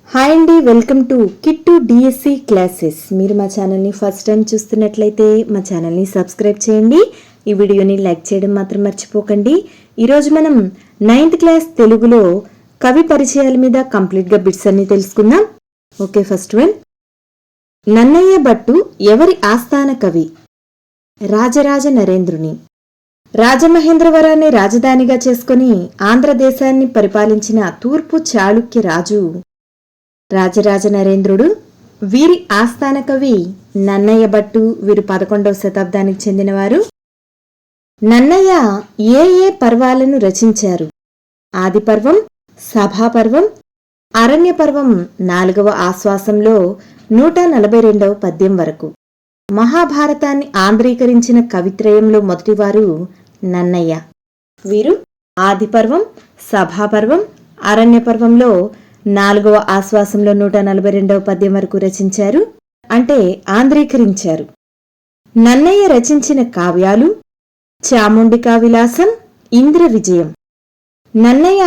Hi అండి, welcome to Kittu DSC classes. మీరు మా ఛానల్ని ఫస్ట్ టైం చూస్తున్నట్లయితే మా ఛానల్ని సబ్స్క్రైబ్ చేయండి. ఈ వీడియోని లైక్ చేయడం మాత్రం మర్చిపోకండి. ఈరోజు మనం 9th క్లాస్ తెలుగులో కవి పరిచయాల మీద కంప్లీట్గా బిట్స్ అన్ని తెలుసుకుందాం. Okay, first one. Nannaya Bhattu ఎవరి ఆస్థాన కవి? రాజరాజ నరేంద్రుని. రాజమహేంద్రవరాన్ని రాజధానిగా చేసుకుని ఆంధ్రదేశాన్ని పరిపాలించిన తూర్పు చాళుక్య రాజు రాజరాజ నరేంద్రుడు. వీరి ఆస్థాన కవి నన్నయ్య భట్టు. వీరు 11వ శతాబ్దానికి చెందినవారు. నన్నయ్య ఏ పర్వాలను రచించారు? ఆదిపర్వం, సభాపర్వం, అరణ్య పర్వం 4వ ఆశ్వాసంలో 142వ పద్యం వరకు. మహాభారతాన్ని ఆంధ్రీకరించిన కవిత్రయంలో మొదటివారు నన్నయ్య. వీరు ఆదిపర్వం, సభాపర్వం, అరణ్య పర్వంలో 4వ ఆశ్వాసంలో 142వ పద్యం వరకు రచించారు, అంటే ఆంధ్రీకరించారు. నన్నయ్య రచించిన కావ్యాలు చాముండికా విలాసం, ఇంద్ర విజయం. నన్నయ్య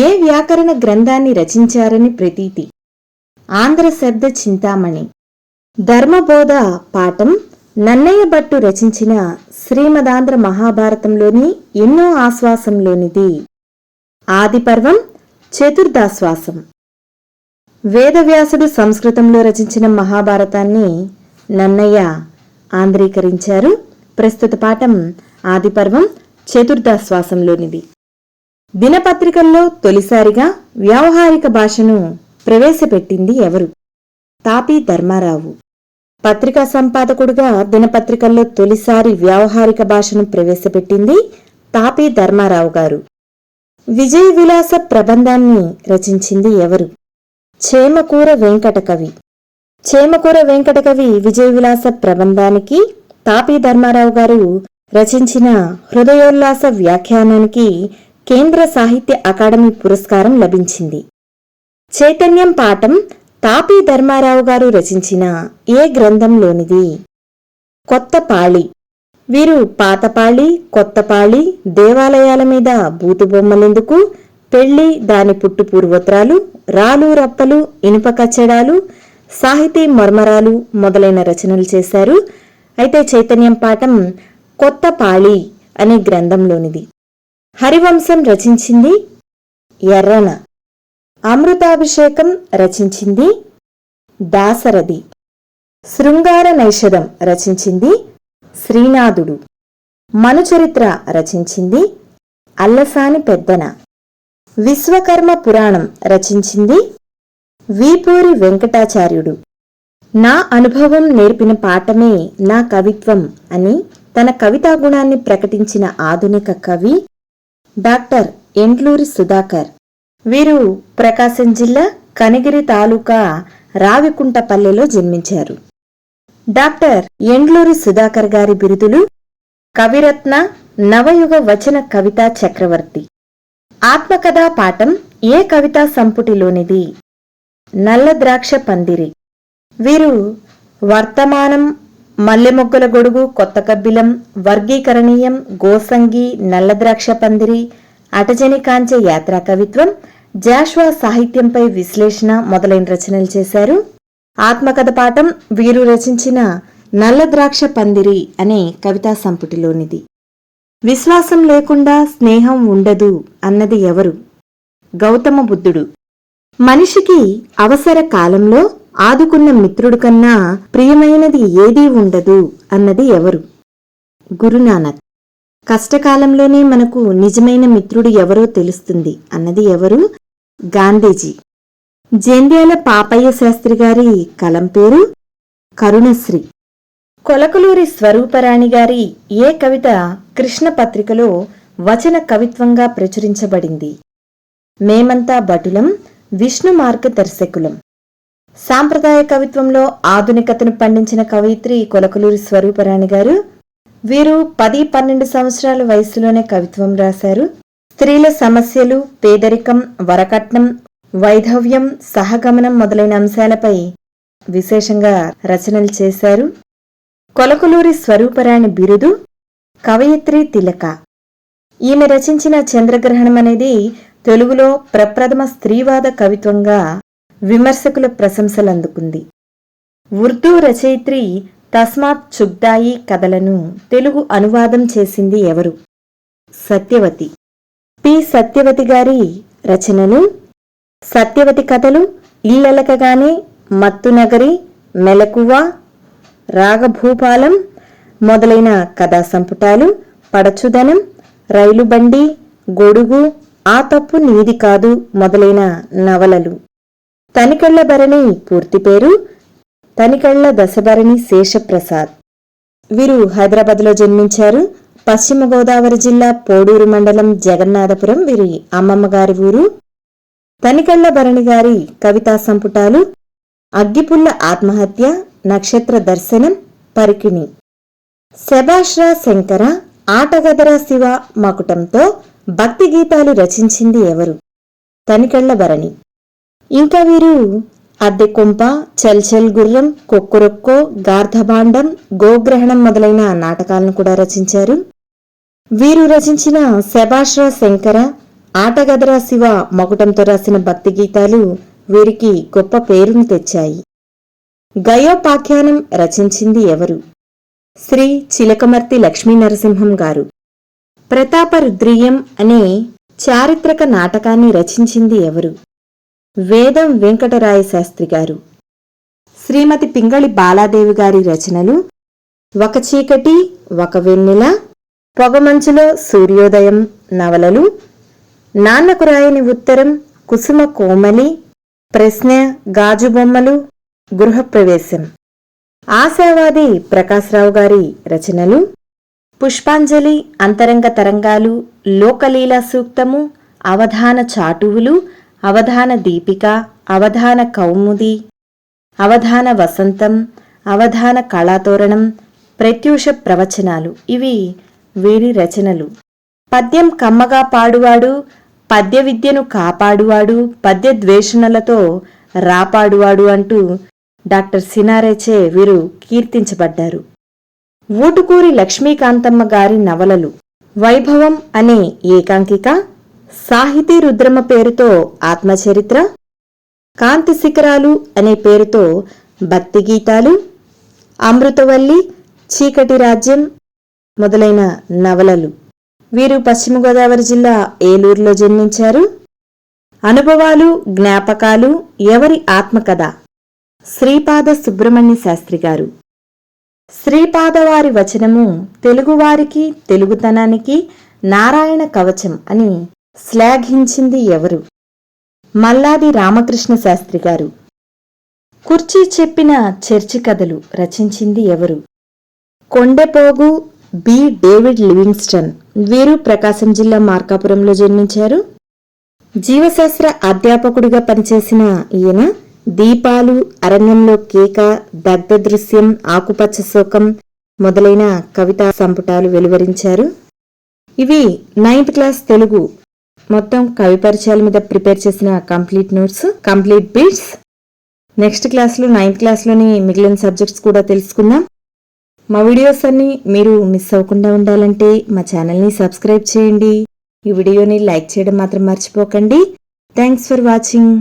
ఏ వ్యాకరణ గ్రంథాన్ని రచించారని ప్రతీతి? ఆంధ్ర శబ్ద చింతామణి. ధర్మబోధ పాఠం నన్నయ్య భట్టు రచించిన శ్రీమదాంధ్ర మహాభారతంలోని ఎన్నో ఆశ్వాసంలోనిది? ఆదిపర్వం, చతుర్థాశ్వాసం. వేదవ్యాసుడు సంస్కృతంలో రచించిన మహాభారతాన్ని నన్నయ్య ఆంధ్రీకరించారు. ప్రస్తుత పాఠం ఆదిపర్వం, చతుర్థాశ్వాసంలోనిది. దినపత్రికల్లో తొలిసారిగా వ్యావహారిక భాషను ప్రవేశపెట్టింది ఎవరు? తాపీ ధర్మారావు. పత్రికా సంపాదకుడుగా దినపత్రికల్లో తొలిసారి వ్యావహారిక భాషను ప్రవేశపెట్టింది తాపీ ధర్మారావు గారు. విజయ విలాస ప్రబంధాన్ని రచించింది ఎవరు? చేమకూర వెంకటకవి. చేమకూర వెంకటకవి విజయ విలాస ప్రబంధానికి తాపీ ధర్మారావు గారు రచించిన హృదయోల్లాస వ్యాఖ్యానానికి కేంద్ర సాహిత్య అకాడమీ పురస్కారం లభించింది. చైతన్యం పాఠం తాపీ ధర్మారావు గారు రచించిన ఏ గ్రంథంలోనిది? కొత్తపాళి. వీరు పాతపాళి, కొత్తపాళి, దేవాలయాల మీద బూతుబొమ్మలెందుకు, పెళ్లి, దాని పుట్టు పూర్వోత్తరాలు, రాలు రప్పలు, ఇనుప కచ్చడాలు, సాహితీ మర్మరాలు మొదలైన రచనలు చేశారు. అయితే చైతన్యం పాఠం కొత్తపాళి అనే గ్రంథంలోనిది. హరివంశం రచించింది ఎర్రన. అమృతాభిషేకం రచించింది దాశరథి. శృంగార నైషధం రచించింది శ్రీనాథుడు. మనుచరిత్ర రచించింది అల్లసాని పెద్దన. విశ్వకర్మ పురాణం రచించింది వీపూరి వెంకటాచార్యుడు. నా అనుభవం నేర్పిన పాఠమే నా కవిత్వం అని తన కవితా గుణాన్ని ప్రకటించిన ఆధునిక కవి డాక్టర్ ఎండ్లూరి సుధాకర్. వీరు ప్రకాశం జిల్లా కనిగిరి తాలూకా రావికుంటపల్లెలో జన్మించారు. డాక్టర్ ఎండ్లూరి సుధాకర్ గారి బిరుదులు కవిరత్న, నవయుగ వచన కవితా చక్రవర్తి. ఆత్మకథా పాఠం ఏ కవితా సంపుటిలోనిది? నల్ల ద్రాక్ష పందిరి. వీరు వర్తమానం, మల్లెమొగ్గల గొడుగు, కొత్త కబ్బిలం, వర్గీకరణీయం, గోసంగి, నల్ల ద్రాక్ష పందిరి, అటజని కాంచె యాత్రా కవిత్వం, జాష్వా సాహిత్యంపై విశ్లేషణ మొదలైన రచనలు చేశారు. ఆత్మకథ పాఠం వీరు రచించిన నల్ల ద్రాక్ష పందిరి అనే కవితా సంపుటిలోనిది. విశ్వాసం లేకుండా స్నేహం ఉండదు అన్నది ఎవరు? గౌతమ బుద్ధుడు. మనిషికి అవసర కాలంలో ఆదుకున్న మిత్రుడు కన్నా ప్రియమైనది ఏదీ ఉండదు అన్నది ఎవరు? గురునానక్. కష్టకాలంలోనే మనకు నిజమైన మిత్రుడు ఎవరో తెలుస్తుంది అన్నది ఎవరు? గాంధీజీ. జంధ్యాల పాపయ్య శాస్త్రి గారి కలం పేరు కరుణశ్రీ. కొలకలూరి స్వరూపరాణి గారి ఏ కవిత కృష్ణ పత్రికలో వచన కవిత్వంగా ప్రచురించబడింది? మేమంతా భటులం, విష్ణు మార్గదర్శకులం. సాంప్రదాయ కవిత్వంలో ఆధునికతను పండించిన కవయిత్రి కొలకలూరి స్వరూపరాణి గారు. వీరు 10-12 సంవత్సరాల వయసులోనే కవిత్వం రాశారు. స్త్రీల సమస్యలు, పేదరికం, వరకట్నం, వైధవ్యం, సహగమనం మొదలైన అంశాలపై విశేషంగా రచనలు చేశారు. కొలకలూరి స్వరూపరాణి బిరుదు కవయిత్రి తిలక. ఈమె రచించిన చంద్రగ్రహణం అనేది తెలుగులో ప్రప్రథమ స్త్రీవాద కవిత్వంగా విమర్శకుల ప్రశంసలు అందుకుంది. ఉర్దూ రచయిత్రి తస్మాత్ చుగ్దాయి కథలను తెలుగు అనువాదం చేసింది ఎవరు? సత్యవతి. పి. సత్యవతి గారి రచనలు సత్యవతి కథలు, ఇల్లలకగానే, మత్తునగరి, మెలకువ, రాగభూపాలం మొదలైన కథా సంపుటాలు, పడచుదనం, రైలుబండి, గొడుగు, ఆ తప్పు నీది కాదు మొదలైన నవలలు. తనికెళ్ల భరణి పూర్తి పేరు తనికెళ్ల దశభరణి శేషప్రసాద్. వీరు హైదరాబాద్లో జన్మించారు. పశ్చిమ గోదావరి జిల్లా పోడూరు మండలం జగన్నాథపురం వీరి అమ్మమ్మ గారి ఊరు. తనికెళ్ల భరణి గారి కవితా సంపుటాలు అగ్గిపుల్ల ఆత్మహత్య, నక్షత్ర దర్శనం, పరికిణి. శభాష్రా శంకర, ఆటగదరా శివ మకుటంతో భక్తి గీతాలు రచించింది ఎవరు? తనికెళ్ల భరణి. ఇంకా వీరు అద్దెకొంప, చల్చల్ గుర్రం, కొక్కురొక్కో, గార్ధభాండం, గోగ్రహణం మొదలైన నాటకాలను కూడా రచించారు. వీరు రచించిన శభాష్రా శంకర, ఆటగదరా శివ మకుటంతో రాసిన భక్తి గీతాలు వీరికి గొప్ప పేరును తెచ్చాయి. గయోపాఖ్యానం రచించింది ఎవరు? శ్రీ చిలకమర్తి లక్ష్మీనరసింహం గారు. ప్రతాపరుద్రీయం అనే చారిత్రక నాటకాన్ని రచించింది ఎవరు? వేదం వెంకటరాయ శాస్త్రి గారు. శ్రీమతి పింగళి బాలాదేవి గారి రచనలు ఒక చీకటి, ఒక వెన్నెల, పొగమంచులో సూర్యోదయం నవలలు, నాన్నకు రాయని ఉత్తరం, కుసుమ కోమలి, ప్రశ్న, గాజు బొమ్మలు, గృహప్రవేశం. ఆశావాది ప్రకాశ్రావు గారి రచనలు పుష్పాంజలి, అంతరంగ తరంగాలు, లోకలీలా సూక్తము, అవధాన చాటువులు, అవధాన దీపిక, అవధాన కౌముది, అవధాన వసంతం, అవధాన కళాతోరణం, ప్రత్యూష ప్రవచనాలు. ఇవి వీరి రచనలు. పద్యం కమ్మగా పాడువాడు, పద్య విద్యను కాపాడువాడు, పద్య ద్వేషణలతో రాపాడువాడు అంటూ డాక్టర్ సినారేచే వీరు కీర్తించబడ్డారు. ఊటుకూరి లక్ష్మీకాంతమ్మ గారి నవలలు వైభవం అనే ఏకాంకిక, సాహితీ రుద్రమ పేరుతో ఆత్మచరిత్ర, కాంతి శిఖరాలు అనే పేరుతో భక్తి గీతాలు, అమృతవల్లి, చీకటి రాజ్యం మొదలైన నవలలు. వీరు పశ్చిమ గోదావరి జిల్లా ఏలూరులో జన్మించారు. అనుభవాలు, జ్ఞాపకాలు, ఎవరి ఆత్మకథ? శ్రీపాద సుబ్రహ్మణ్య శాస్త్రి గారు. శ్రీపాదవారి వచనము తెలుగువారికి, తెలుగుతనానికి నారాయణ కవచం అని శ్లాఘించింది ఎవరు? మల్లాది రామకృష్ణ శాస్త్రి గారు. కుర్చీ చెప్పిన చర్చి కథలు రచించింది ఎవరు? కొండెపోగు బి. David Livingstone. వీరు ప్రకాశం జిల్లా మార్కాపురంలో జన్మించారు. జీవశాస్త్ర అధ్యాపకుడిగా పనిచేసిన ఈయన దీపాలు, అరణ్యంలో కేక, దగ్ధ దృశ్యం, ఆకుపచ్చ శోకం మొదలైన కవితా సంపుటాలు వెలువరించారు. ఇవి 9th క్లాస్ తెలుగు మొత్తం కవి పరిచయాల మీద ప్రిపేర్ చేసిన complete notes, complete bits. Next క్లాస్లో 9th క్లాస్లోని మిగిలిన సబ్జెక్ట్స్ కూడా తెలుసుకుందాం. మా వీడియోస్ అన్ని మీరు మిస్ అవ్వకుండా ఉండాలంటే మా ఛానల్ని సబ్స్క్రైబ్ చేయండి. ఈ వీడియోని లైక్ చేయడం మాత్రం మర్చిపోకండి. Thanks for watching.